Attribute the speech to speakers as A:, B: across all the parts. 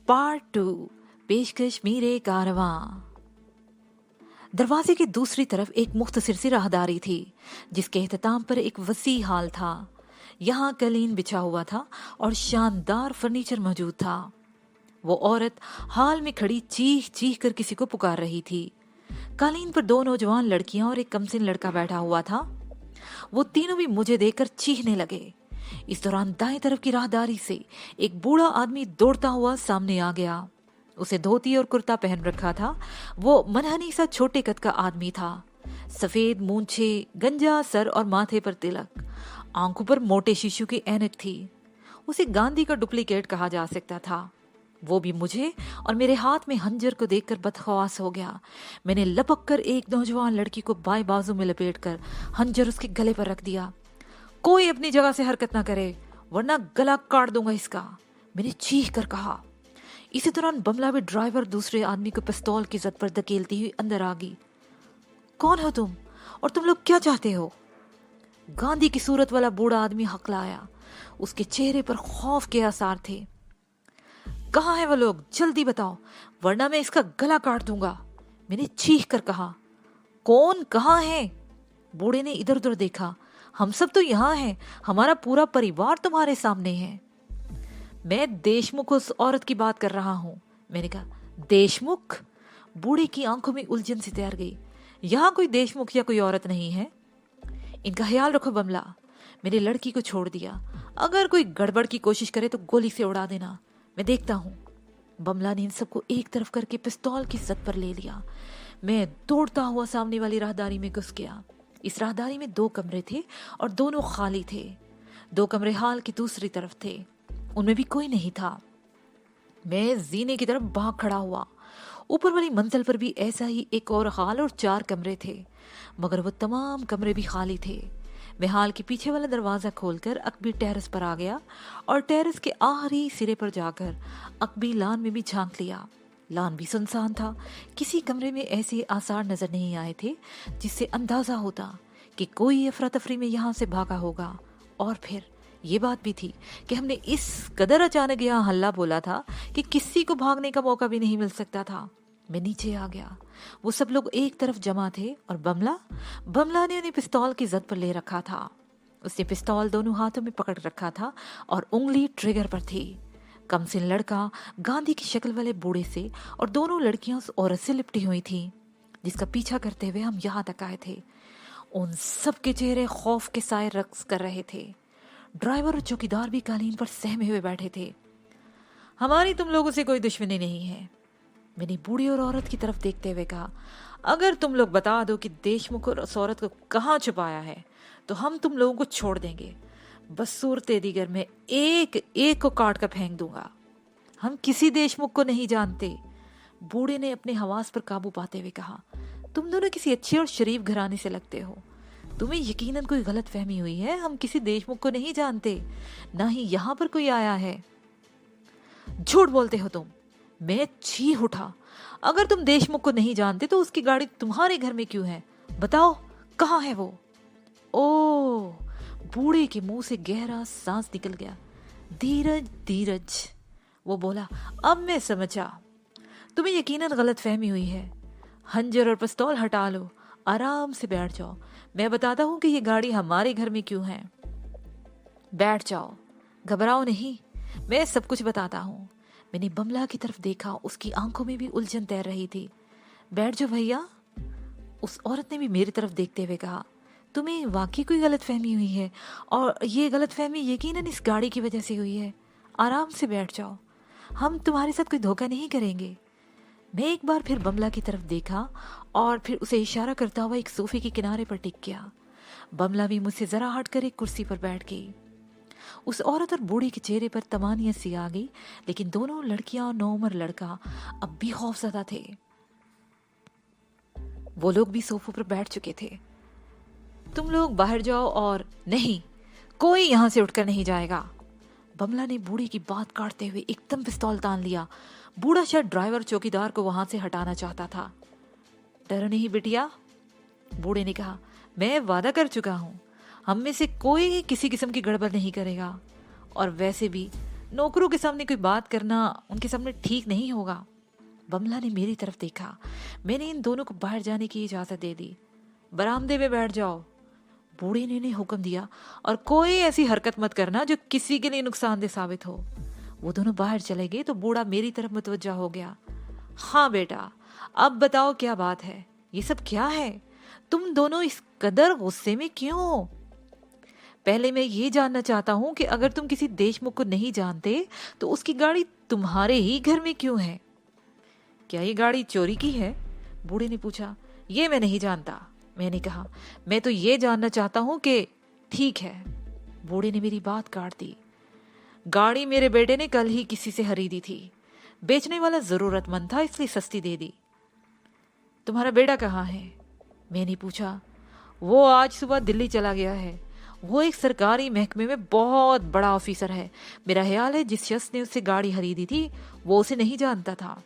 A: Part 2, पेशकश मीरे कारवां। दरवाजे की दूसरी तरफ एक मुख्तसर सी राहदारी थी जिसके एहतमाम पर एक वसी हाल था। यहाँ कालीन बिछा हुआ था और शानदार फर्नीचर मौजूद था। वो औरत हाल में खड़ी चीख चीख कर किसी को पुकार रही थी। कालीन पर 2 नौजवान लड़कियां और एक कमसिन लड़का बैठा हुआ था। वो तीनों भी मुझे देखकर चीखने लगे। इस दौरान दाएं तरफ की राहदारी से एक बूढ़ा आदमी दौड़ता हुआ सामने आ गया। उसे धोती और कुर्ता पहन रखा था। वो मनहनी सा छोटे कद का आदमी था। सफेद मूंछे, गंजा सर और माथे पर तिलक, आंखों पर मोटे शीशू की ऐनक थी। उसे गांधी का डुप्लीकेट कहा जा सकता था। वो भी मुझे और मेरे हाथ में हंजर को देखकर बदख्वास हो गया। मैंने लपक कर एक नौजवान लड़की को बाएं बाजू में लपेटकर हंजर उसके गले पर रख दिया। कोई अपनी जगह से हरकत ना करे वरना गला काट दूंगा इसका, मैंने चीख कर कहा। इसी दौरान बमला भी ड्राइवर दूसरे आदमी को पिस्तौल की जद पर धकेलती हुई अंदर आ गई। कौन हो तुम और तुम लोग क्या चाहते हो? गांधी की सूरत वाला बूढ़ा आदमी हकलाया। उसके चेहरे पर खौफ के आसार थे। कहाँ है वो लोग, जल्दी बताओ वरना मैं इसका गला काट दूंगा, मैंने चीख कर कहा। कौन कहाँ है? बूढ़े ने इधर उधर देखा। हम सब तो यहाँ हैं, हमारा पूरा परिवार तुम्हारे सामने है। मैं देशमुख उस औरत की बात कर रहा हूँ, मैंने कहा। देशमुख? बूढ़े की आंखों में उलझन सी तैर गई। यहाँ कोई देशमुख या कोई औरत नहीं है। इनका ख्याल रखो बमला, मैंने लड़की को छोड़ दिया। अगर कोई गड़बड़ की कोशिश करे तो गोली से उड़ा देना, मैं देखता हूँ। बमला ने इन सबको एक तरफ करके पिस्तौल की जद पर ले लिया। मैं दौड़ता हुआ सामने वाली राहदारी में घुस गया। इस राहदारी में 2 कमरे थे और दोनों खाली थे। 2 कमरे हाल की दूसरी तरफ थे, उनमें भी कोई नहीं था। मैं जीने की तरफ भाग खड़ा हुआ। ऊपर वाली मंजिल पर भी ऐसा ही एक और हाल और 4 कमरे थे, मगर वो तमाम कमरे भी खाली थे। मैं हाल के पीछे वाला दरवाजा खोलकर अकबी टेरेस पर आ गया और टेरेस के आखिरी सिरे पर जाकर अकबी लान में भी झांक लिया। लान भी सुनसान था। किसी कमरे में ऐसे आसार नजर नहीं आए थे जिससे अंदाजा होता कि कोई अफरा तफरी में यहाँ से भागा होगा। और फिर ये बात भी थी कि हमने इस कदर अचानक यहाँ हल्ला बोला था कि किसी को भागने का मौका भी नहीं मिल सकता था। मैं नीचे आ गया। वो सब लोग एक तरफ जमा थे और बमला ने उन्हें पिस्तौल की जद पर ले रखा था। उसने पिस्तौल दोनों हाथों में पकड़ रखा था और उंगली ट्रिगर पर थी। कमसिन लड़का गांधी की शक्ल वाले बूढ़े से और दोनों लड़कियां उस औरत से लिपटी हुई थी जिसका पीछा करते हुए हम यहाँ तक आए थे। उन सब के चेहरे खौफ के साए रक्स कर रहे थे। ड्राइवर और चौकीदार भी कालीन पर सहमे हुए बैठे थे। हमारी तुम लोगों से कोई दुश्मनी नहीं है, मैंने बूढ़ी और औरत की तरफ देखते हुए कहा। अगर तुम लोग बता दो कि देशमुख और उस औरत को कहाँ छुपाया है तो हम तुम लोगों को छोड़ देंगे। बस सूरत दीगर में एक एक को काट कर फेंक दूंगा। हम किसी देशमुख को नहीं जानते, बूढ़े ने अपने हवास पर काबू पाते हुए कहा। तुम दोनों किसी अच्छे और शरीफ घराने से लगते हो। तुम्हें यकीनन कोई गलत फहमी हुई है। हम किसी देशमुख को नहीं जानते, ना ही यहाँ पर कोई आया है। झूठ बोलते हो तुम, मैं चीख उठा। अगर तुम देशमुख को नहीं जानते तो उसकी गाड़ी तुम्हारे घर में क्यों है? बताओ कहाँ है वो? ओ, बूढ़े के मुंह से गहरा सांस निकल गया। धीरज धीरज, वो बोला। अब मैं समझा, तुम्हें यकीनन गलत फहमी हुई है। हंजर और पिस्तौल हटा लो, आराम से बैठ जाओ। मैं बताता हूँ कि ये गाड़ी हमारे घर में क्यों है। बैठ जाओ, घबराओ नहीं, मैं सब कुछ बताता हूँ। मैंने बमला की तरफ देखा, उसकी आंखों में भी उलझन तैर रही थी। बैठ जाओ भैया, उस औरत ने भी मेरी तरफ देखते हुए कहा। तुम्हें वाकई कोई गलत फहमी हुई है और ये गलत फहमी यकीनन इस गाड़ी की वजह से हुई है। आराम से बैठ जाओ, हम तुम्हारे साथ कोई धोखा नहीं करेंगे। मैं एक बार फिर बमला की तरफ देखा और फिर उसे इशारा करता हुआ एक सोफे के किनारे पर टिक गया। बमला भी मुझसे जरा हटकर एक कुर्सी पर बैठ गई। उस औरत और बूढ़े के चेहरे पर तमानियत सी आ गई, लेकिन दोनों लड़कियां और नौउम्र लड़का अब भी खौफज़दा थे। वो लोग भी सोफों पर बैठ चुके थे। तुम लोग बाहर जाओ और नहीं, कोई यहां से उठकर नहीं जाएगा। बमला ने बूढ़े की बात काटते हुए एकदम पिस्तौल तान लिया। बूढ़ा शख्स ड्राइवर चौकीदार को वहां से हटाना चाहता था। डरो नहीं बिटिया, बूढ़े ने कहा, मैं वादा कर चुका हूँ, हम में से कोई किसी किस्म की गड़बड़ नहीं करेगा, और वैसे भी नौकरों के सामने कोई बात करना उनके सामने ठीक नहीं होगा। बमला ने मेरी तरफ देखा। मैंने इन दोनों को बाहर जाने की इजाजत दे दी। बरामदे में बैठ जाओ, बूढ़े ने हुक्म दिया, और कोई ऐसी हरकत मत करना जो किसी के लिए नुकसानदेह साबित हो। वो दोनों बाहर चले गए तो बूढ़ा मेरी तरफ मुतवज्जा हो गया। हाँ बेटा, अब बताओ क्या बात है, ये सब क्या है, तुम दोनों इस कदर गुस्से में क्यों हो? पहले मैं ये जानना चाहता हूँ कि अगर तुम किसी देशमुख को नहीं जानते तो उसकी गाड़ी तुम्हारे ही घर में क्यों है? क्या ये गाड़ी चोरी की है? बूढ़े ने पूछा। ये मैं नहीं जानता, मैंने कहा। मैं तो ये जानना चाहता हूँ कि ठीक है। बूढ़े ने मेरी बात काट दी। गाड़ी मेरे बेटे ने कल ही किसी से खरीदी थी। बेचने वाला जरूरतमंद था, इसलिए सस्ती दे दी। तुम्हारा बेटा कहाँ है? मैंने पूछा। वो आज सुबह दिल्ली चला गया है। वो एक सरकारी महकमे में बहुत बड़ा ऑफिसर है। मेरा ख्याल है जिस शख्स ने उससे गाड़ी खरीदी थी वो उसे नहीं जानता था।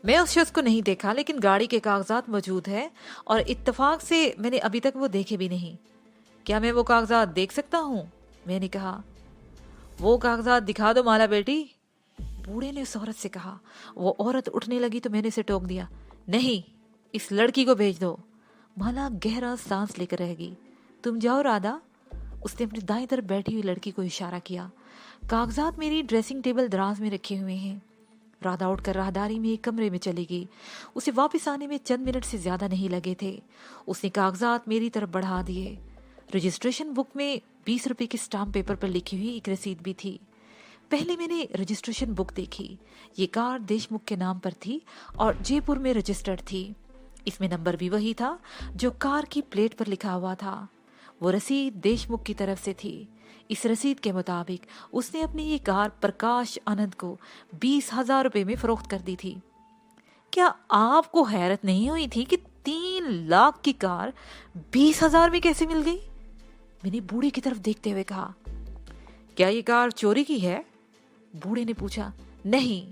A: मैं उस शख्स को नहीं देखा, लेकिन गाड़ी के कागजात मौजूद है और इत्तेफाक से मैंने अभी तक वो देखे भी नहीं। क्या मैं वो कागजात देख सकता हूँ? मैंने कहा। वो कागजात दिखा दो माला बेटी, बूढ़े ने उस औरत से कहा। वो औरत उठने लगी तो मैंने उसे टोक दिया। नहीं, इस लड़की को भेज दो। माला गहरा सांस लेकर रह गई। तुम जाओ राधा, उसने अपनी दाएं तरफ बैठी हुई लड़की को इशारा किया। कागजात मेरी ड्रेसिंग टेबल दराज में रखे हुए हैं। राधा उठकर राहदारी में एक कमरे में चली गई। उसे वापस आने में चंद मिनट से ज्यादा नहीं लगे थे। उसने कागजात मेरी तरफ बढ़ा दिए। रजिस्ट्रेशन बुक में 20 रुपए के स्टाम्प पेपर पर लिखी हुई एक रसीद भी थी। पहले मैंने रजिस्ट्रेशन बुक देखी। ये कार देशमुख के नाम पर थी और जयपुर में रजिस्टर्ड थी। इसमें नंबर भी वही था जो कार की प्लेट पर लिखा हुआ था। वो रसीद देशमुख की तरफ से थी। इस रसीद के मुताबिक उसने अपनी ये कार प्रकाश आनंद को 20,000 रुपए में फरोख्त कर दी थी। क्या आपको हैरत नहीं हुई थी कि 3 लाख की कार 20,000 में कैसे मिल गई? मैंने बूढ़े की तरफ देखते हुए कहा। क्या ये कार चोरी की है? बूढ़े ने पूछा। नहीं,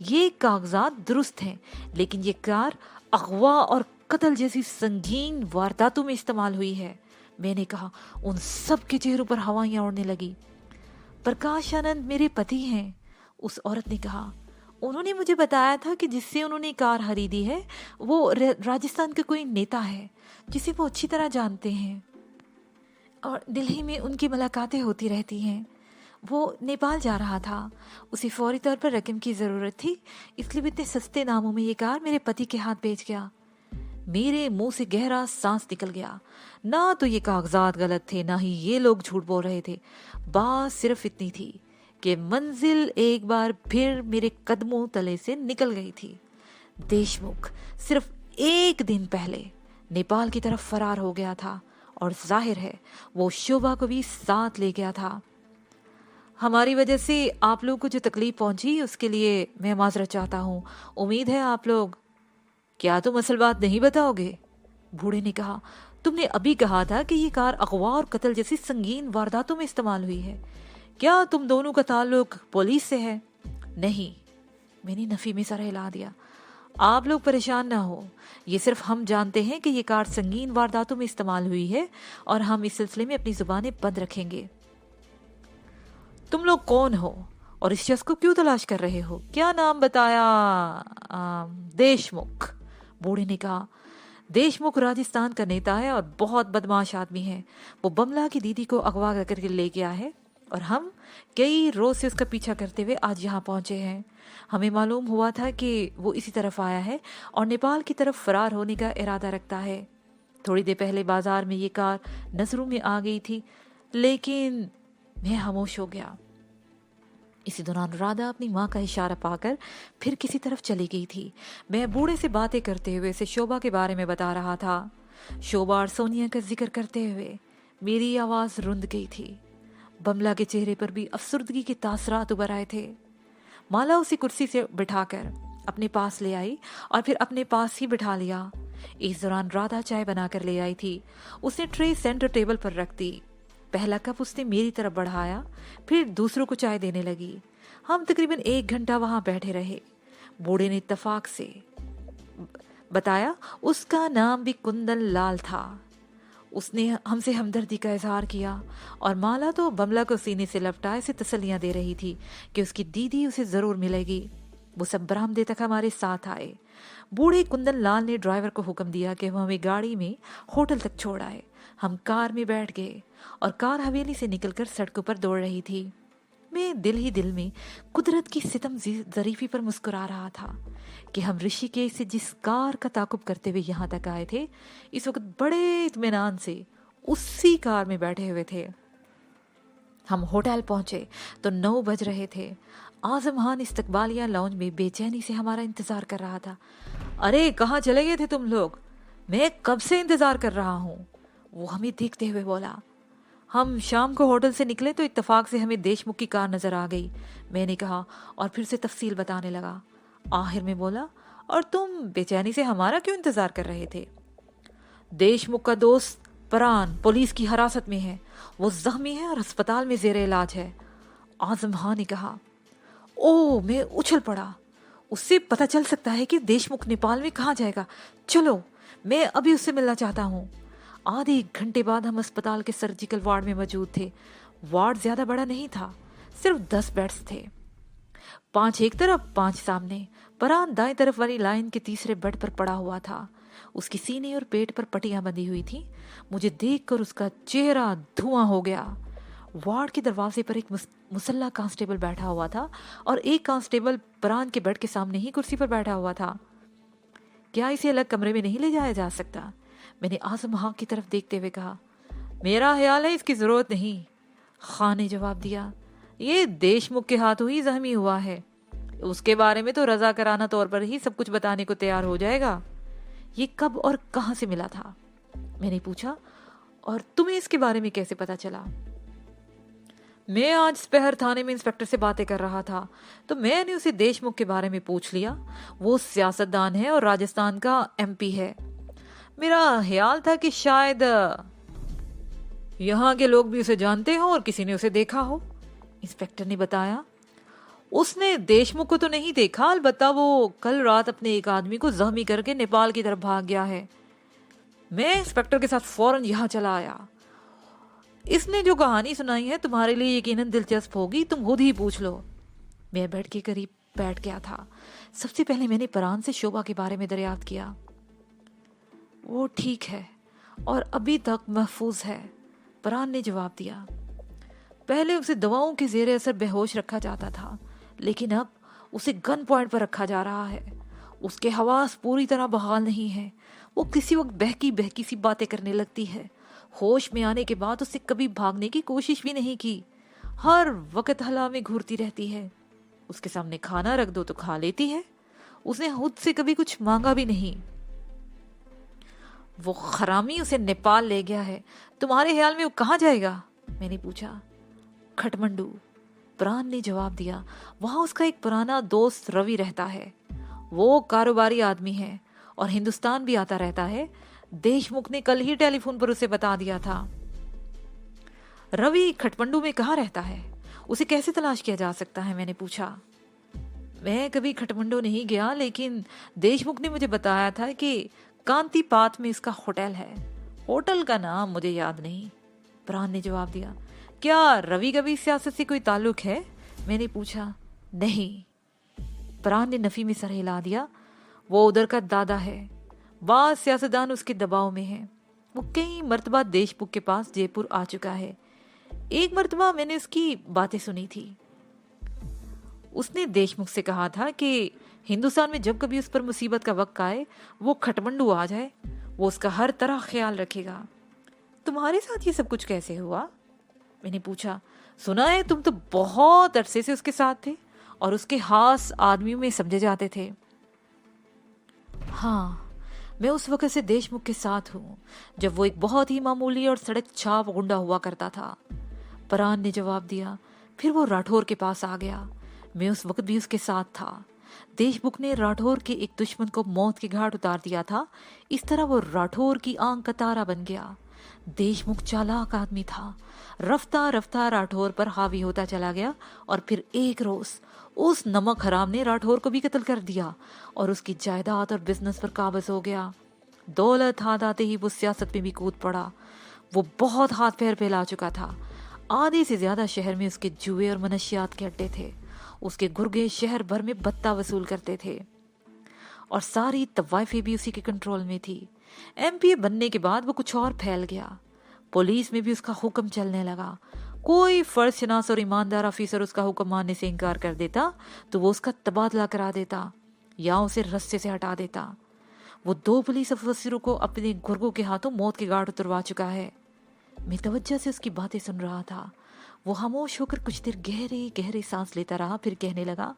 A: ये कागजात दुरुस्त हैं, लेकिन ये कार अगवा और कत्ल जैसी संगीन वारदातों में इस्तेमाल हुई है। मैंने कहा। उन सब के चेहरों पर हवाइयां उड़ने लगी। प्रकाश आनंद मेरे पति हैं, उस औरत ने कहा। उन्होंने मुझे बताया था कि जिससे उन्होंने कार खरीदी है वो राजस्थान का कोई नेता है जिसे वो अच्छी तरह जानते हैं और दिल्ली में उनकी मुलाकातें होती रहती हैं। वो नेपाल जा रहा था। उसे फौरी तौर पर रकम की ज़रूरत थी, इसलिए वो इतने सस्ते दामों में ये कार मेरे पति के हाथ भेज गया। मेरे मुंह से गहरा सांस निकल गया। ना तो ये कागजात गलत थे, ना ही ये लोग झूठ बोल रहे थे। बात सिर्फ इतनी थी कि मंजिल एक बार फिर मेरे कदमों तले से निकल गई थी। देशमुख सिर्फ एक दिन पहले नेपाल की तरफ फरार हो गया था और जाहिर है वो शोभा को भी साथ ले गया था। हमारी वजह से आप लोगों को जो तकलीफ पहुंची उसके लिए मैं माजरत चाहता हूँ। उम्मीद है आप लोग। क्या तुम असल बात नहीं बताओगे? बूढ़े ने कहा। तुमने अभी कहा था कि ये कार अगवा और कत्ल जैसी संगीन वारदातों में इस्तेमाल हुई है। क्या तुम दोनों का ताल्लुक पुलिस से है? नहीं, मैंने नफी में सर हिला दिया। आप लोग परेशान ना हो, ये सिर्फ हम जानते हैं कि ये कार संगीन वारदातों में इस्तेमाल हुई है और हम इस सिलसिले में अपनी जुबानें बंद रखेंगे। तुम लोग कौन हो और इस शख्स को क्यों तलाश कर रहे हो? क्या नाम बताया? देशमुख, बूढ़े ने कहा। देशमुख राजस्थान का नेता है और बहुत बदमाश आदमी है। वो बमला की दीदी को अगवा करके ले गया है और हम कई रोज से उसका पीछा करते हुए आज यहाँ पहुंचे हैं। हमें मालूम हुआ था कि वो इसी तरफ आया है और नेपाल की तरफ फरार होने का इरादा रखता है। थोड़ी देर पहले बाजार में ये कार नजरों में आ गई थी, लेकिन मैं खामोश हो गया। इसी दौरान राधा अपनी माँ का इशारा पाकर फिर किसी तरफ चली गई थी। मैं बूढ़े से बातें करते हुए उसे शोभा के बारे में बता रहा था। शोभा और सोनिया का जिक्र करते हुए मेरी आवाज रुंध गई थी। बमला के चेहरे पर भी अफसुर्दगी के तासरात उभर आए थे। माला उसे कुर्सी से बिठाकर अपने पास ले आई और फिर अपने पास ही बिठा लिया। इस दौरान राधा चाय बनाकर ले आई थी। उसने ट्रे सेंटर टेबल पर रख दी। पहला कप उसने मेरी तरफ बढ़ाया, फिर दूसरों को चाय देने लगी। हम तकरीबन 1 घंटा वहां बैठे रहे। बूढ़े ने इत्तेफाक से बताया उसका नाम भी कुंदन लाल था। उसने हमसे हमदर्दी का इजहार किया और माला तो बमला को सीने से लपटाए से तसल्लियां दे रही थी कि उसकी दीदी उसे जरूर मिलेगी। वो सब बरामदे तक हमारे साथ आए। बूढ़े कुंदन लाल ने ड्राइवर को हुक्म दिया कि वो हमें गाड़ी में होटल तक छोड़ आए। हम कार में बैठ गए और कार हवेली से निकलकर सड़कों पर दौड़ रही थी। मैं दिल ही दिल में कुदरत की सितम जरीफी पर मुस्कुरा रहा था कि हम ऋषिकेश से जिस कार का ताकुब करते हुए यहाँ तक आए थे, इस वक्त बड़े इत्मीनान से उसी कार में बैठे हुए थे। हम होटल पहुंचे तो 9 बज रहे थे। आजम खान इस्तकबालिया लाउंज में बेचैनी से हमारा इंतजार कर रहा था। अरे कहाँ चले गए थे तुम लोग? मैं कब से इंतजार कर रहा हूँ, वो हमें देखते हुए बोला। हम शाम को होटल से निकले तो इत्तेफाक से हमें देशमुख की कार नजर आ गई, मैंने कहा और फिर से तफसील बताने लगा। आखिर में बोला, और तुम बेचैनी से हमारा क्यों इंतजार कर रहे थे? देशमुख का दोस्त परान पुलिस की हिरासत में है, वो जख्मी है और अस्पताल में जेर इलाज है, आजम खान ने कहा। ओ, मैं उछल पड़ा। उससे पता चल सकता है कि देशमुख नेपाल में कहाँ जाएगा। चलो, मैं अभी उससे मिलना चाहता हूँ। आधे 1 घंटे बाद हम अस्पताल के सर्जिकल वार्ड में मौजूद थे। वार्ड ज्यादा बड़ा नहीं था, सिर्फ 10 बेड्स थे, 5 एक तरफ 5 सामने। परान दाएं तरफ वाली लाइन के तीसरे बेड पर पड़ा हुआ था। उसकी सीने और पेट पर पट्टियां बंधी हुई थी। मुझे देखकर उसका चेहरा धुआं हो गया। वार्ड के दरवाजे पर एक मुसल्ला कांस्टेबल बैठा हुआ था और एक कांस्टेबल परान के बेड के सामने ही कुर्सी पर बैठा हुआ था। क्या इसे अलग कमरे में नहीं ले जाया जा सकता? मैंने आजम खां की तरफ देखते हुए कहा। मेरा ख्याल है इसकी जरूरत नहीं, खान ने जवाब दिया। ये देशमुख के हाथों ही जख्मी हुआ है, उसके बारे में तो रजा कराना तौर पर ही सब कुछ बताने को तैयार हो जाएगा। ये कब और कहां से मिला था? मैंने पूछा। और तुम्हें इसके बारे में कैसे पता चला? मैं आज स्पहर थाने में इंस्पेक्टर से बातें कर रहा था तो मैंने उसे देशमुख के बारे में पूछ लिया। वो सियासतदान है और राजस्थान का MP है। मेरा ख्याल था कि शायद यहाँ के लोग भी उसे जानते हो और किसी ने उसे देखा हो, इंस्पेक्टर ने बताया। उसने देशमुख को तो नहीं देखा, अलबत्ता वो कल रात अपने एक आदमी को जख्मी करके नेपाल की तरफ भाग गया है। मैं इंस्पेक्टर के साथ फौरन यहाँ चला आया। इसने जो कहानी सुनाई है तुम्हारे लिए यकीनन दिलचस्प होगी, तुम खुद ही पूछ लो। मैं बेड के करीब बैठ गया था। सबसे पहले मैंने परान से शोभा के बारे में दरियाफ्त किया। वो ठीक है और अभी तक महफूज है, परान ने जवाब दिया। पहले उसे दवाओं के जेर असर बेहोश रखा जाता था, लेकिन अब उसे गन पॉइंट पर रखा जा रहा है। उसके हवास पूरी तरह बहाल नहीं है। वो किसी वक्त बहकी बहकी सी बातें करने लगती है। होश में आने के बाद उसे कभी भागने की कोशिश भी नहीं की। हर वक्त हला में घूरती रहती है। उसके सामने खाना रख दो तो खा लेती है। उसने खुद से कभी कुछ मांगा भी नहीं। वो खरामी उसे नेपाल ले गया है। तुम्हारे ख्याल में वो कहाँ जाएगा? मैंने पूछा। खटमंडू, प्राण ने जवाब दिया। वहां उसका एक पुराना दोस्त रवि रहता है। वो कारोबारी आदमी है और हिंदुस्तान भी आता रहता है। देशमुख ने कल ही टेलीफोन पर उसे बता दिया था। रवि खटमंडू में कहाँ रहता है? उसे कैसे तलाश किया जा सकता है? मैंने पूछा। मैं कभी खटमंडू नहीं गया, लेकिन देशमुख ने मुझे बताया था कि कांति पाथ में इसका होटल है। होटल का नाम मुझे याद नहीं, प्राण ने जवाब दिया। क्या रवि का भी सियासत से कोई ताल्लुक है? मैंने पूछा। नहीं, प्राण ने नफी में सर हिला दिया। वो उधर का दादा है। बास सियासतदान उसके दबाव में है। वो कई मर्तबा देशमुख के पास जयपुर आ चुका है। एक मर्तबा मैंने उसकी बातें सुनी थी। उसने देशमुख से कहा था कि हिंदुस्तान में जब कभी उस पर मुसीबत का वक्त आए, वो खटमंडू आ जाए, वो उसका हर तरह ख्याल रखेगा। तुम्हारे साथ ये सब कुछ कैसे हुआ? मैंने पूछा। सुना है तुम तो बहुत अरसे से उसके साथ थे और उसके खास आदमियों में समझे जाते थे। हाँ, मैं उस वक्त से देशमुख के साथ हूँ जब वो एक बहुत ही मामूली और सड़क छाप गुंडा हुआ करता था, परान ने जवाब दिया। फिर वो राठौर के पास आ गया। मैं उस वक्त भी उसके साथ था। देशमुख ने राठौर के एक दुश्मन को मौत के घाट उतार दिया था। इस तरह वो राठौर की आंख का तारा बन गया। देशमुख चालाक आदमी था। रफ्ता रफ्ता राठौर पर हावी होता चला गया और फिर एक रोज उस नमक हराम ने राठौर को भी कत्ल कर दिया और उसकी जायदाद और बिजनेस पर काबज हो गया। दौलत हाथ आते ही वो सियासत में भी कूद पड़ा। वो बहुत हाथ पैर फैला चुका था। आधे से ज्यादा शहर में उसके जुए और मनशियात के अड्डे थे। उसके गुर्गे शहर भर में भत्ता वसूल करते थे और सारी तवाइफें भी उसी के कंट्रोल में थी। एमपीए बनने के बाद वो कुछ और फैल गया। पुलिस में भी उसका हुक्म चलने लगा। कोई फर्ज शनास और ईमानदार अफीसर उसका हुक्म मानने से इनकार कर देता तो वो उसका तबादला करा देता या उसे रस्ते से हटा देता। वो 2 पुलिस अफसरों को अपने गुर्गों के हाथों मौत के घाट उतरवा चुका है। मैं तवज्जो से उसकी बातें सुन रहा था। वो खामोश होकर कुछ देर गहरे गहरे सांस लेता रहा, फिर कहने लगा,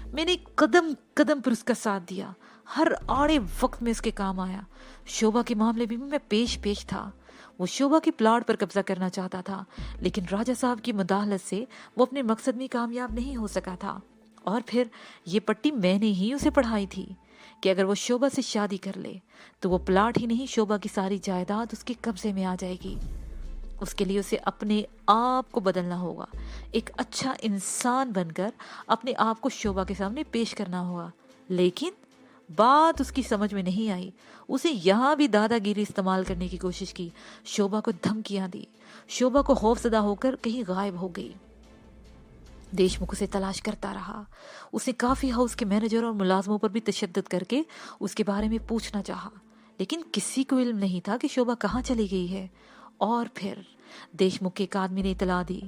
A: मैंने कदम कदम पर उसका साथ दिया, हर आड़े वक्त में उसके काम आया। शोभा के मामले में भी मैं पेश था। वो शोभा के प्लाट पर कब्जा करना चाहता था, लेकिन राजा साहब की मुदाखलत से वो अपने मकसद में कामयाब नहीं हो सका था। और फिर ये पट्टी मैंने ही उसे पढ़ाई थी कि अगर वो शोभा से शादी कर ले तो वो प्लाट ही नहीं, शोभा की सारी जायदाद उसके कब्जे में आ जाएगी। उसके लिए उसे अपने आप को बदलना होगा, एक अच्छा इंसान बनकर अपने आप को शोभा के सामने पेश करना होगा। लेकिन बात उसकी समझ में नहीं आई। उसे यहाँ भी दादागिरी इस्तेमाल करने की कोशिश की, शोभा को धमकियां दी। शोभा को खौफजदा होकर कहीं गायब हो गई। देशमुख उसे तलाश करता रहा। उसने काफी हाउस के मैनेजर और मुलाजमों पर भी तशद्दुद करके उसके बारे में पूछना चाहा, लेकिन किसी को इल्म नहीं था कि शोभा कहाँ चली गई है। और फिर देशमुख के एक आदमी ने इतला दी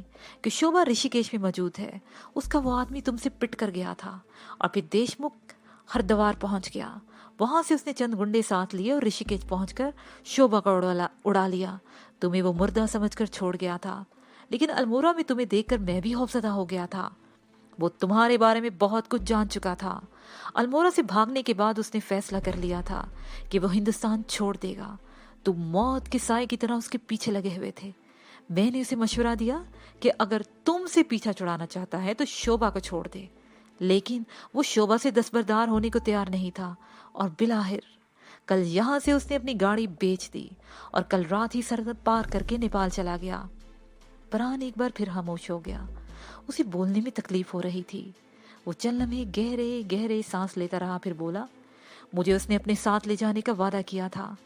A: कि शोभा ऋषिकेश में मौजूद है। उसका वो आदमी तुमसे पिट कर गया था। और फिर देशमुख हरिद्वार पहुंच गया। वहां से उसने चंद गुंडे साथ लिए और ऋषिकेश पहुंचकर शोभा का उड़ा लिया। तुम्हें वो मुर्दा समझकर छोड़ गया था, लेकिन अल्मोड़ा में तुम्हें देखकर मैं भी खौफजदा हो गया था। वो तुम्हारे बारे में बहुत कुछ जान चुका था। अल्मोड़ा से भागने के बाद उसने फैसला कर लिया था कि वो हिंदुस्तान छोड़ देगा। तुम मौत के साए की तरह उसके पीछे लगे हुए थे। मैंने उसे मशवरा दिया कि अगर तुमसे पीछा छुड़ाना चाहता है तो शोभा को छोड़ दे, लेकिन वो शोभा से दस्तबरदार होने को तैयार नहीं था। और बिलाहिर कल यहाँ से उसने अपनी गाड़ी बेच दी और कल रात ही सरहद पार करके नेपाल चला गया। परान एक बार फिर खामोश हो गया। उसे बोलने में तकलीफ हो रही थी। वो चंद लम्हे गहरे गहरे सांस लेता रहा, फिर बोला, मुझे उसने अपने साथ ले जाने का वादा किया था।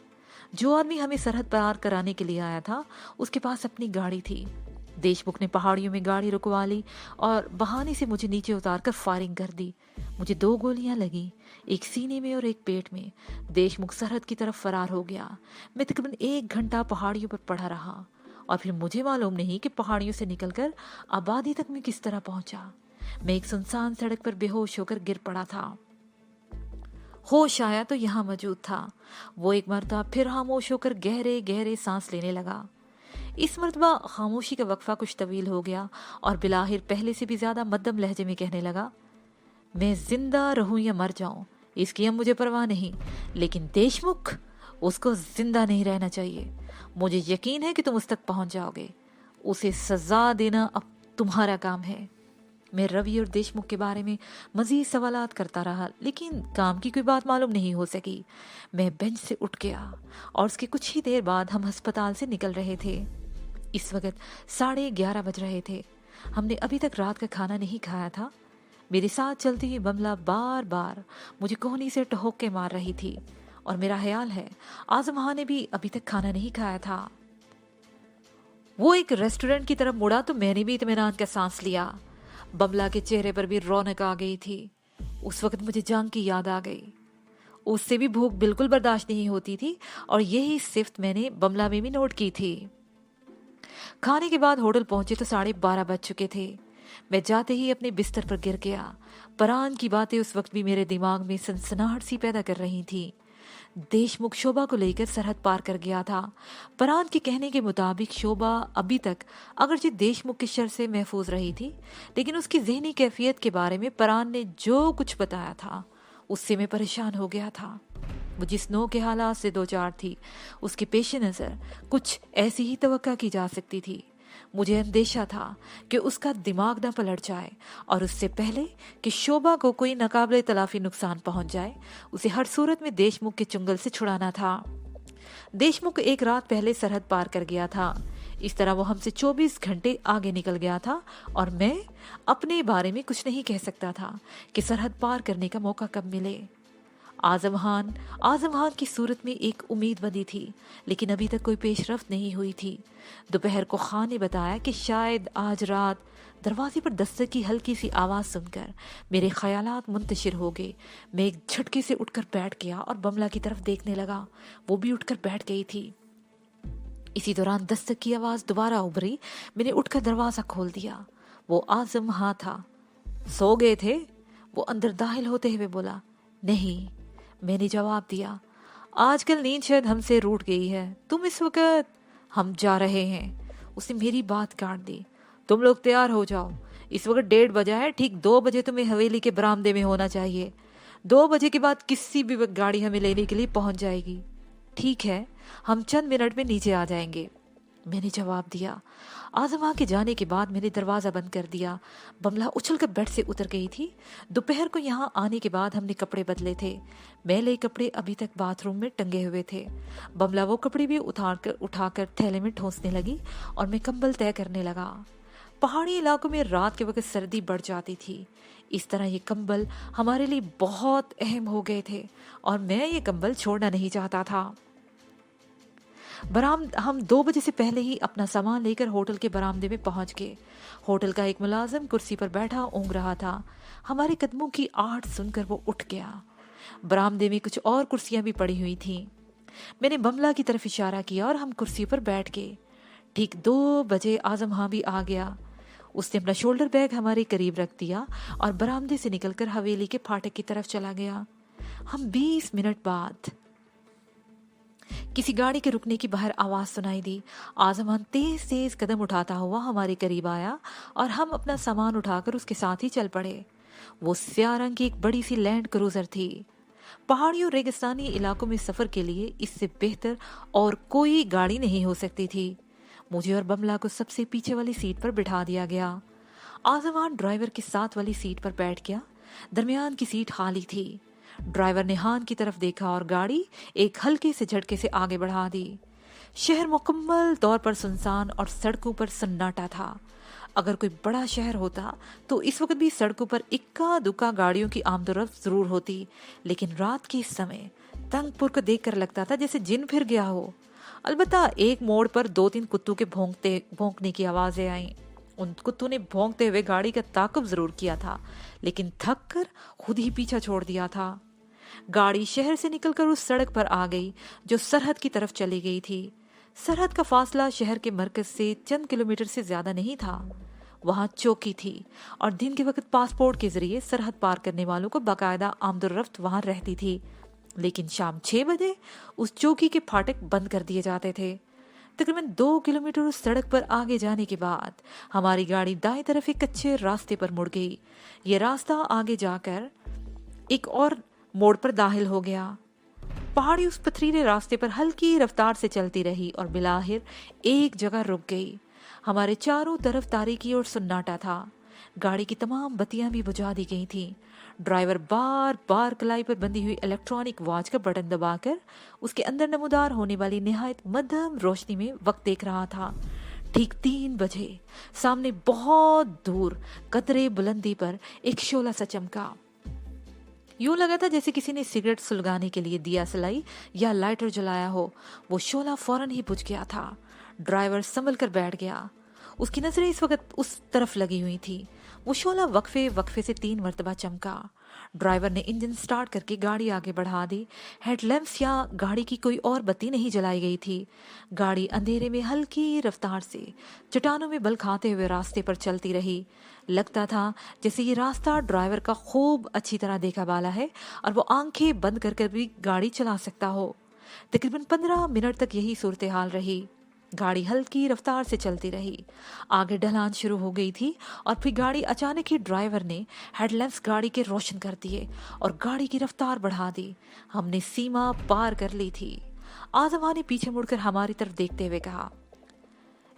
A: जो आदमी हमें सरहद पार कराने के लिए आया था उसके पास अपनी गाड़ी थी। देशमुख ने पहाड़ियों में गाड़ी रुकवा ली और बहाने से मुझे नीचे उतारकर फायरिंग कर दी। मुझे 2 गोलियां लगी, एक सीने में और एक पेट में। देशमुख सरहद की तरफ फरार हो गया। मैं तकरीबन 1 घंटा पहाड़ियों पर पड़ा रहा और फिर मुझे मालूम नहीं कि पहाड़ियों से निकलकर आबादी तक मैं किस तरह पहुंचा। मैं एक सुनसान सड़क पर बेहोश होकर गिर पड़ा था। होश आया तो यहाँ मौजूद था। वो एक मरतबा फिर खामोश होकर गहरे गहरे सांस लेने लगा। इस मरतबा खामोशी का वक्फा कुछ तवील हो गया और बिलाहिर पहले से भी ज्यादा मध्यम लहजे में कहने लगा, मैं जिंदा रहूं या मर जाऊं इसकी अब मुझे परवाह नहीं, लेकिन देशमुख, उसको जिंदा नहीं रहना चाहिए। मुझे यकीन है कि तुम उस तक पहुंच जाओगे। उसे सजा देना अब तुम्हारा काम है। मैं रवि और देशमुख के बारे में मजीद सवालात करता रहा, लेकिन काम की कोई बात मालूम नहीं हो सकी। मैं बेंच से उठ गया और उसके कुछ ही देर बाद हम अस्पताल से निकल रहे थे। इस वक्त 11:30 बज रहे थे। हमने अभी तक रात का खाना नहीं खाया था। मेरे साथ चलती हुई बमला बार बार मुझे कोहनी से टहोके मार रही थी और मेरा ख्याल है आजम खां ने भी अभी तक खाना नहीं खाया था। वो एक रेस्टोरेंट की तरफ मुड़ा तो मैंने भी इत्मीनान का सांस लिया। बमला के चेहरे पर भी रौनक आ गई थी। उस वक्त मुझे जंग की याद आ गई। उससे भी भूख बिल्कुल बर्दाश्त नहीं होती थी और यही सिफ्त मैंने बमला में भी नोट की थी। खाने के बाद होटल पहुंचे तो 12:30 बज चुके थे। मैं जाते ही अपने बिस्तर पर गिर गया। परान की बातें उस वक्त भी मेरे दिमाग में सनसनाहट सी पैदा कर रही थी। देशमुख शोभा को लेकर सरहद पार कर गया था। परान के कहने के मुताबिक शोभा अभी तक अगरचे देशमुख के शर से महफूज रही थी, लेकिन उसकी ज़हनी कैफियत के बारे में परान ने जो कुछ बताया था उससे मैं परेशान हो गया था। वो जिस नौ के हालात से 2-4 थी, उसके पेश नज़र कुछ ऐसी ही तवक्का की जा सकती थी। मुझे अंदेशा था कि उसका दिमाग न पलट जाए और उससे पहले कि शोभा को कोई नाकाबिले तलाफी नुकसान पहुंच जाए, उसे हर सूरत में देशमुख के चुंगल से छुड़ाना था। देशमुख एक रात पहले सरहद पार कर गया था। इस तरह वो हमसे 24 घंटे आगे निकल गया था और मैं अपने बारे में कुछ नहीं कह सकता था कि सरहद पार करने का मौका कब मिले। आजम खान की सूरत में एक उम्मीद बंधी थी, लेकिन अभी तक कोई पेशरफ्त नहीं हुई थी। दोपहर को खान ने बताया कि शायद आज रात दरवाजे पर दस्तक की हल्की सी आवाज़ सुनकर मेरे ख्यालात मुंतशिर हो गए। मैं एक झटके से उठकर बैठ गया और बमला की तरफ देखने लगा। वो भी उठकर बैठ गई थी। इसी दौरान दस्तक की आवाज़ दोबारा उभरी। मैंने उठकर दरवाज़ा खोल दिया। वो आजम था। सो गए थे? वो अंदर दाखिल होते हुए बोला। नहीं, मैंने जवाब दिया। आजकल नींद शायद हमसे रूठ गई है। तुम इस वक्त? हम जा रहे हैं। उसने मेरी बात काट दी। तुम लोग तैयार हो जाओ, इस वक्त 1:30 बजा है। ठीक 2 बजे तुम्हें हवेली के बरामदे में होना चाहिए। 2 बजे के बाद किसी भी वक्त गाड़ी हमें लेने के लिए पहुंच जाएगी। ठीक है, हम चंद मिनट में नीचे आ जाएंगे, मैंने जवाब दिया। आजम के जाने के बाद मैंने दरवाज़ा बंद कर दिया। बमला उछलकर बेड से उतर गई थी। दोपहर को यहाँ आने के बाद हमने कपड़े बदले थे। मैले कपड़े अभी तक बाथरूम में टंगे हुए थे। बमला वो कपड़े भी उठाकर थैले में ठूंसने लगी और मैं कंबल तय करने लगा। पहाड़ी इलाकों में रात के वक्त सर्दी बढ़ जाती थी। इस तरह ये कंबल हमारे लिए बहुत अहम हो गए थे और मैं ये कंबल छोड़ना नहीं चाहता था। हम 2 बजे से पहले ही अपना सामान लेकर होटल के बरामदे में पहुंच गए। होटल का एक मुलाजिम कुर्सी पर बैठा ऊँग रहा था। हमारे कदमों की आहट सुनकर वो उठ गया। बरामदे में कुछ और कुर्सियां भी पड़ी हुई थीं। मैंने बमला की तरफ इशारा किया और हम कुर्सी पर बैठ गए। ठीक 2 बजे आजम भी आ गया। उसने अपना शोल्डर बैग हमारे करीब रख दिया और बरामदे से निकलकर हवेली के फाटक की तरफ चला गया। हम 20 मिनट बाद किसी गाड़ी के रुकने की बाहर आवाज सुनाई दी। आजम तेज तेज कदम उठाता हुआ हमारे करीब आया और हम अपना सामान उठाकर उसके साथ ही चल पड़े। वो स्याह रंग की एक बड़ी सी लैंड क्रूजर थी। पहाड़ियों रेगिस्तानी इलाकों में सफर के लिए इससे बेहतर और कोई गाड़ी नहीं हो सकती थी। मुझे और बमला को सबसे पीछे वाली सीट पर बिठा दिया गया। आजम ड्राइवर के साथ वाली सीट पर बैठ गया। दरमियान की सीट खाली थी। ड्राइवर ने हान की तरफ देखा और गाड़ी एक हल्के से झटके से आगे बढ़ा दी। शहर मुकम्मल तौर पर सुनसान और सड़कों पर सन्नाटा था। अगर कोई बड़ा शहर होता तो इस वक्त भी सड़कों पर इक्का दुक्का गाड़ियों की आमदोरफ्त जरूर होती, लेकिन रात के समय तंगपुर को देखकर लगता था जैसे जिन फिर गया हो। अलबत्ता एक मोड़ पर 2-3 कुत्तों के भौंकने की आवाजें आईं। उन कुत्तों ने भौंकते हुए गाड़ी का ताक़ुब जरूर किया था, लेकिन थक कर खुद ही पीछा छोड़ दिया था। गाड़ी शहर से निकलकर उस सड़क पर आ गई जो सरहद की तरफ चली गई थी। सरहद का फासला शहर के मरकज से चंद किलोमीटर से ज्यादा नहीं था। वहां चौकी थी और दिन के वक्त पासपोर्ट के जरिए सरहद पार करने वालों को बाकायदा आमदोरफ्त वहां रहती थी, लेकिन शाम 6 बजे उस चौकी के फाटक बंद कर दिए जाते थे। तकरीबन 2 किलोमीटर उस सड़क पर आगे जाने के बाद हमारी गाड़ी दाएं तरफ एक कच्चे रास्ते पर मुड़ गई। ये रास्ता आगे जाकर एक और मोड़ पर दाखिल हो गया। पहाड़ी उस पथरीले रास्ते पर हल्की रफ्तार से चलती रही और बिलाहिर एक जगह रुक गई। हमारे चारों तरफ तारीकी और सन्नाटा था। गाड़ी की तमाम बत्तियां भी बुझा दी गई थीं। ड्राइवर बार बार कलाई पर बंधी हुई इलेक्ट्रॉनिक वॉच का बटन दबाकर उसके अंदर नमूदार होने वाली निहायत मध्यम रोशनी में वक्त देख रहा था। ठीक 3 बजे सामने बहुत दूर कतरे बुलंदी पर एक शोला सा चमका। यूं लगा था जैसे किसी ने सिगरेट सुलगाने के लिए दिया सलाई या लाइटर जलाया हो। वो शोला फौरन ही बुझ गया था। ड्राइवर संभल कर बैठ गया। उसकी नजरें इस वक्त उस तरफ लगी हुई थी। वो शोला वक्फे से 3 मरतबा चमका। ड्राइवर ने इंजन स्टार्ट करके गाड़ी आगे बढ़ा दी। हेडलैम्प्स या गाड़ी की कोई और बत्ती नहीं जलाई गई थी। गाड़ी अंधेरे में हल्की रफ्तार से चट्टानों में बल खाते हुए रास्ते पर चलती रही। लगता था जैसे ये रास्ता ड्राइवर का खूब अच्छी तरह देखा वाला है और वो आंखें बंद कर भी गाड़ी चला सकता हो। तकरीबन 15 मिनट तक यही सूरत हाल रही। गाड़ी हल्की रफ्तार से चलती रही। आगे ढलान शुरू हो गई थी और फिर गाड़ी अचानक ही ड्राइवर ने हेडलैम्प्स गाड़ी के रोशन कर दिए और गाड़ी की रफ्तार बढ़ा दी। हमने सीमा पार कर ली थी। आजमा ने पीछे मुड़कर हमारी तरफ देखते हुए कहा,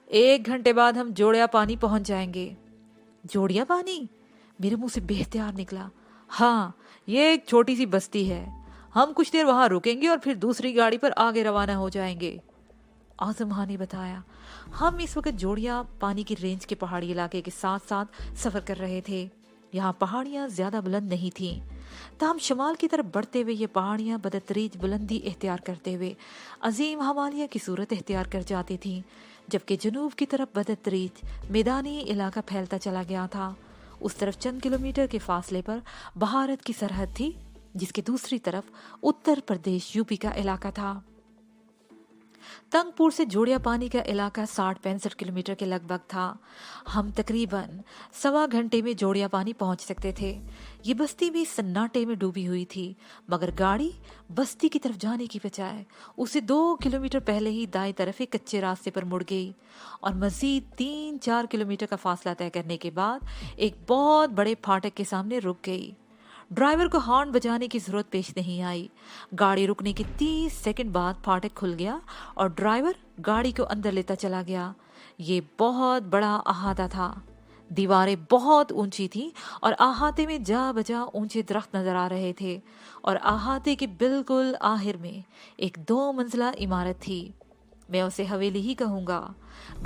A: 1 घंटे बाद हम जोड़िया पानी पहुंच जाएंगे। जोड़िया पानी? मेरे मुंह से बेख्तियार निकला। हाँ, ये एक छोटी सी बस्ती है। ہم کچھ دیر وہاں رکیں گے اور پھر دوسری گاڑی پر آگے روانہ ہو جائیں گے۔ اعظم خان نے بتایا۔ ہم اس وقت جوڑیا پانی کی رینج کے پہاڑی علاقے کے ساتھ ساتھ سفر کر رہے تھے۔ یہاں پہاڑیاں زیادہ بلند نہیں تھیں، تاہم شمال کی طرف بڑھتے ہوئے یہ پہاڑیاں بتدریج بلندی اختیار کرتے ہوئے عظیم ہمالیہ کی صورت اختیار کر جاتی تھیں، جبکہ جنوب کی طرف بتدریج میدانی علاقہ پھیلتا چلا گیا تھا۔ اس طرف چند کلومیٹر کے فاصلے پر بھارت کی سرحد تھی، جس کے دوسری طرف اتر پردیش یوپی کا علاقہ تھا۔ تنگ پور سے جوڑیا پانی کا علاقہ 60-65 کلومیٹر کے لگ بھگ تھا۔ ہم تقریباً 1.25 گھنٹے میں جوڑیا پانی پہنچ سکتے تھے۔ یہ بستی بھی سناٹے میں ڈوبی ہوئی تھی، مگر گاڑی بستی کی طرف جانے کی بجائے اسے 2 کلومیٹر پہلے ہی دائیں طرف ایک کچے راستے پر مڑ گئی اور مزید 3-4 کلومیٹر کا فاصلہ طے کرنے کے بعد ایک بہت بڑے پھاٹک کے سامنے رک گئی۔ ڈرائیور کو ہارن بجانے کی ضرورت پیش نہیں آئی۔ گاڑی رکنے کے 30 سیکنڈ بعد پھاٹک کھل گیا اور ڈرائیور گاڑی کو اندر لیتا چلا گیا۔ یہ بہت بڑا احاطہ تھا۔ دیواریں بہت اونچی تھیں اور احاطے میں جا بجا اونچے درخت نظر آ رہے تھے، اور احاطے کے بالکل آخر میں ایک 2 منزلہ عمارت تھی۔ میں اسے حویلی ہی کہوں گا۔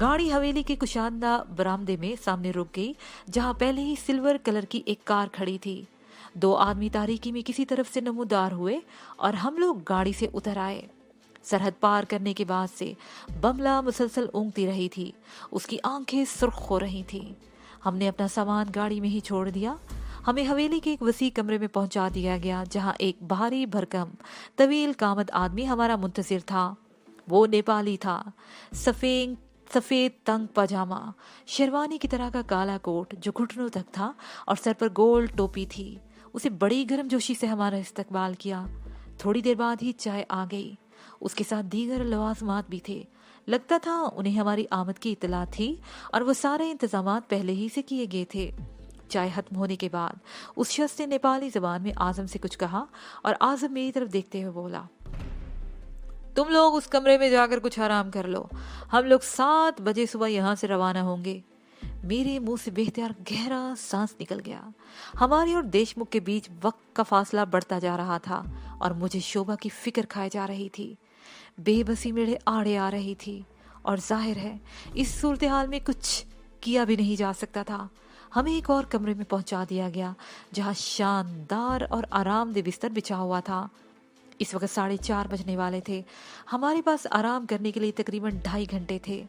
A: گاڑی حویلی کے کشادہ برآمدے میں سامنے رک گئی، جہاں پہلے ہی سلور کلر کی ایک کار کھڑی تھی۔ 2 آدمی تاریکی میں کسی طرف سے نمودار ہوئے اور ہم لوگ گاڑی سے اتر آئے۔ سرحد پار کرنے کے بعد سے بملا مسلسل اونگتی رہی تھی، اس کی آنکھیں سرخ ہو رہی تھیں۔ ہم نے اپنا سامان گاڑی میں ہی چھوڑ دیا۔ ہمیں حویلی کے ایک وسیع کمرے میں پہنچا دیا گیا، جہاں ایک بھاری بھرکم طویل قامت آدمی ہمارا منتظر تھا۔ وہ نیپالی تھا۔ سفید تنگ پاجامہ، شیروانی کی طرح کا کالا کوٹ جو گھٹنوں تک تھا اور سر پر گول ٹوپی تھی۔ اسے بڑی گرم جوشی سے ہمارا استقبال کیا۔ تھوڑی دیر بعد ہی چائے آ گئی۔ اس کے ساتھ دیگر لوازمات بھی تھے۔ لگتا تھا انہیں ہماری آمد کی اطلاع تھی اور وہ سارے انتظامات پہلے ہی سے کیے گئے تھے۔ چائے ختم ہونے کے بعد اس شخص نے نیپالی زبان میں اعظم سے کچھ کہا اور اعظم میری طرف دیکھتے ہوئے بولا، تم لوگ اس کمرے میں جا کر کچھ آرام کر لو، ہم لوگ 7 بجے صبح یہاں سے روانہ ہوں گے۔ میرے منہ سے بے اختیار گہرا سانس نکل گیا۔ ہماری اور دیشمکھ کے بیچ وقت کا فاصلہ بڑھتا جا رہا تھا اور مجھے شوبھا کی فکر کھائے جا رہی تھی۔ بے بسی میرے آڑے آ رہی تھی اور ظاہر ہے اس صورتحال میں کچھ کیا بھی نہیں جا سکتا تھا۔ ہمیں ایک اور کمرے میں پہنچا دیا گیا، جہاں شاندار اور آرام دہ بستر بچھا ہوا تھا۔ اس وقت 4:30 بجنے والے تھے۔ ہمارے پاس آرام کرنے کے لیے تقریباً 2.5 گھنٹے تھے۔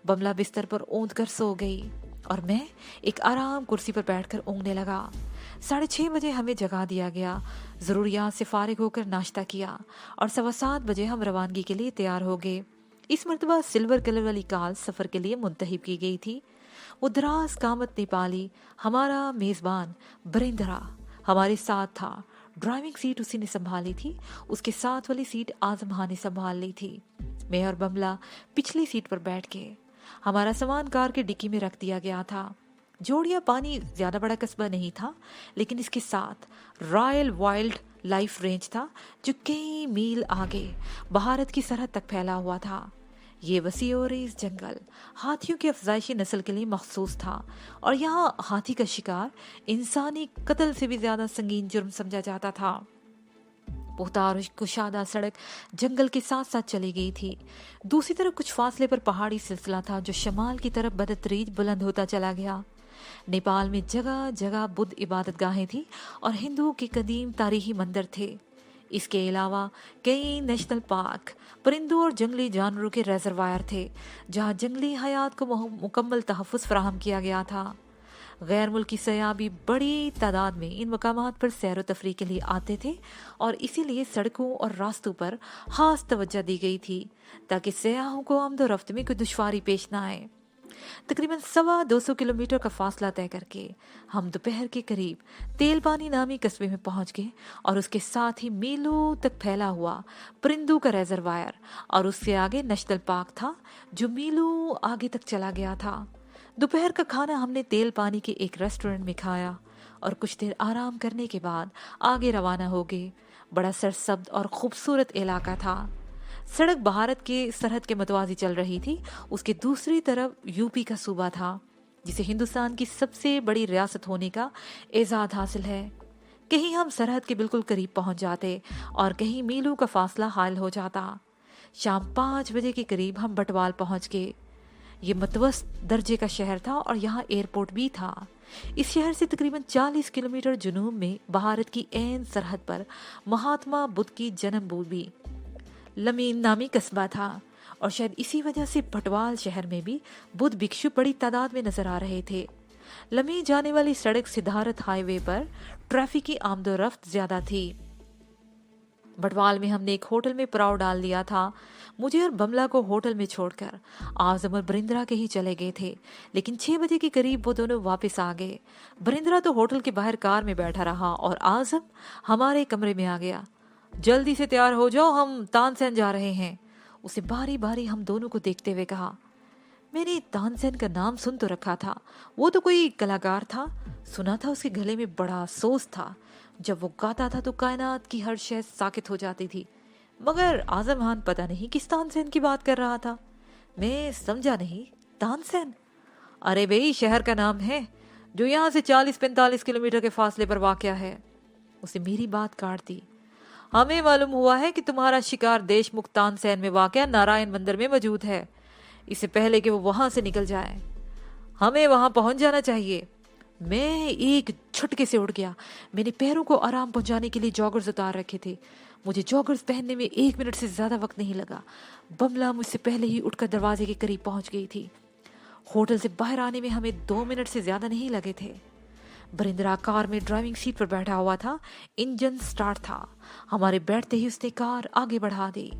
A: بملا بستر پر اونٹ کر سو گئی اور میں ایک آرام کرسی پر بیٹھ کر اونگنے لگا۔ 6:30 بجے ہمیں جگا دیا گیا۔ ضروریات سے فارغ ہو کر ناشتہ کیا اور 7:15 بجے ہم روانگی کے لیے تیار ہو گئے۔ اس مرتبہ سلور کلر والی کار سفر کے لیے منتخب کی گئی تھی۔ وہ دراز قامت نیپالی، ہمارا میزبان بریندرا، ہمارے ساتھ تھا۔ ڈرائیونگ سیٹ اسی نے سنبھالی تھی، اس کے ساتھ والی سیٹ اعظم خان نے سنبھال لی تھی۔ میں اور بملا پچھلی سیٹ پر بیٹھ گئے۔ ہمارا سامان کار کے ڈکی میں رکھ دیا گیا تھا۔ جوڑیا پانی زیادہ بڑا قصبہ نہیں تھا، لیکن اس کے ساتھ رائل وائلڈ لائف رینج تھا جو کئی میل آگے بھارت کی سرحد تک پھیلا ہوا تھا۔ یہ وسیع و عریض جنگل ہاتھیوں کی افزائشی نسل کے لیے مخصوص تھا، اور یہاں ہاتھی کا شکار انسانی قتل سے بھی زیادہ سنگین جرم سمجھا جاتا تھا۔ پختار کشادہ سڑک جنگل کے ساتھ ساتھ چلی گئی تھی۔ دوسری طرف کچھ فاصلے پر پہاڑی سلسلہ تھا جو شمال کی طرف بتدریج بلند ہوتا چلا گیا۔ نیپال میں جگہ جگہ بدھ عبادت گاہیں تھیں اور ہندوؤں کے قدیم تاریخی مندر تھے۔ اس کے علاوہ کئی نیشنل پارک، پرندوں اور جنگلی جانوروں کے ریزروائر تھے، جہاں جنگلی حیات کو مکمل تحفظ فراہم کیا گیا تھا۔ غیر ملکی سیاح بھی بڑی تعداد میں ان مقامات پر سیر و تفریح کے لیے آتے تھے، اور اسی لیے سڑکوں اور راستوں پر خاص توجہ دی گئی تھی تاکہ سیاحوں کو آمد و رفت میں کوئی دشواری پیش نہ آئے۔ تقریباً 250 کلومیٹر کا فاصلہ طے کر کے ہم دوپہر کے قریب تیل پانی نامی قصبے میں پہنچ گئے، اور اس کے ساتھ ہی میلوں تک پھیلا ہوا پرندوں کا ریزروائر، اور اس سے آگے نیشنل پارک تھا جو میلوں آگے تک چلا گیا تھا۔ دوپہر کا کھانا ہم نے تیل پانی کے ایک ریسٹورنٹ میں کھایا اور کچھ دیر آرام کرنے کے بعد آگے روانہ ہو گئے۔ بڑا سرسبز اور خوبصورت علاقہ تھا۔ سڑک بھارت کے سرحد کے متوازی چل رہی تھی۔ اس کے دوسری طرف یوپی کا صوبہ تھا، جسے ہندوستان کی سب سے بڑی ریاست ہونے کا اعزاز حاصل ہے۔ कहीं हम सरहद के बिल्कुल करीब पहुंच जाते और कहीं मीलों का फासला हायल हो जाता। शाम 5 बजे के करीब हम बटवाल पहुंच गए। ये मतवस्त दर्जे का शहर था और यहाँ एयरपोर्ट भी था। इस शहर से तकरीबन 40 किलोमीटर जुनूब में भारत की ऐन सरहद पर महात्मा बुद्ध की जन्मभूमि लमीन नामी कस्बा था और शायद इसी वजह से भटवाल शहर में भी बुद्ध भिक्षु बड़ी तादाद में नजर आ रहे थे। लमी जाने वाली सड़क सिद्धार्थ हाईवे पर ट्रैफिक की आमदोरफ्त ज्यादा थी। भटवाल में हमने एक होटल में पड़ाव डाल लिया था। मुझे और बमला को होटल में छोड़कर आजम और बरिंद्रा के ही चले गए थे, लेकिन 6 बजे के करीब वो दोनों वापस आ गए। बरिंद्रा तो होटल के बाहर कार में बैठा रहा और आजम हमारे कमरे में आ गया। जल्दी से तैयार हो जाओ, हम तानसेन जा रहे हैं, उसे बारी बारी हम दोनों को देखते हुए कहा। मैंने तानसेन का नाम सुन तो रखा था, वो तो कोई कलाकार था। सुना था उसके गले में बड़ा सोज था, जब वो गाता था तो कायनात की हर शय साकित हो जाती थी। मगर आजम खान पता नहीं किस तानसेन की बात कर रहा था। मैं समझा नहीं। तानसेन? अरे भाई, शहर का नाम है जो यहाँ से 40-45 किलोमीटर के फासले पर वाक़या है। उसे मेरी बात काट दी। हमें मालूम हुआ है कि तुम्हारा शिकार देशमुख तानसेन में वाक़या नारायण मंदिर में मौजूद है। इससे पहले कि वो वहां से निकल जाए, हमें वहां पहुंच जाना चाहिए। मैं एक झटके से उठ गया। मैंने पैरों को आराम पहुंचाने के लिए जॉगर्स उतार रखे थे। मुझे जॉगर्स पहनने में 1 मिनट से ज्यादा वक्त नहीं लगा। बमला मुझसे पहले ही उठकर दरवाजे के करीब पहुंच गई थी। होटल से बाहर आने में हमें 2 मिनट से ज्यादा नहीं लगे थे। बरिंद्रा कार में ड्राइविंग सीट पर बैठा हुआ था। इंजन स्टार्ट था। हमारे बैठते ही उसने कार आगे बढ़ा दी।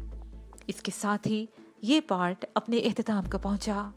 A: इसके साथ ही ये पार्ट अपने इख्तिताम को पहुंचा।